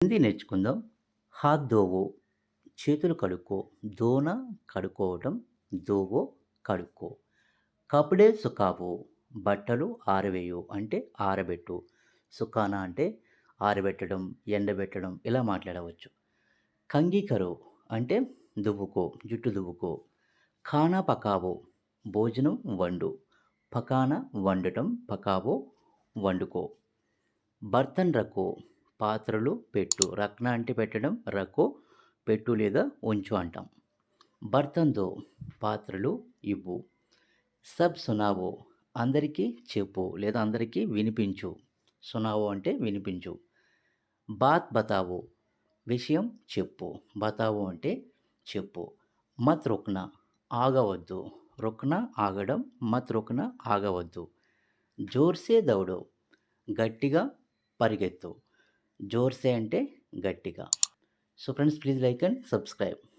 హిందీ నేర్చుకుందాం. హాత్ ధోవో చేతులు కడుక్కో. ధోనా కడుక్కోవటం. ధోవో కడుక్కో. కపడే సుఖావో బట్టలు ఆరవేయు అంటే ఆరబెట్టు. సుఖానా అంటే ఆరబెట్టడం, ఎండబెట్టడం ఇలా మాట్లాడవచ్చు. కంఘీ కరో అంటే దువ్వుకో, జుట్టు దువ్వుకో. ఖానా పకావో భోజనం వండు. పకానా వండటం, పకావో వండుకో. బర్తన్ రఖో పాత్రలు పెట్టు. రక్న అంటే పెట్టడం, రఖో పెట్టు లేదా ఉంచు అంటాం. బర్తన్ దో పాత్రలు ఇవ్వు. సబ్ సునావో అందరికీ చెప్పు లేదా అందరికీ వినిపించు. సునావో అంటే వినిపించు. బాత్ బతావో విషయం చెప్పు. బతావో అంటే చెప్పు. మత్ రుక్నా ఆగవద్దు. రుక్నా ఆగడం, మత్ రుక్నా ఆగవద్దు. జోర్సే దౌడో గట్టిగా పరిగెత్తు. జోర్సే అంటే గట్టిగా. So friends, please like and subscribe.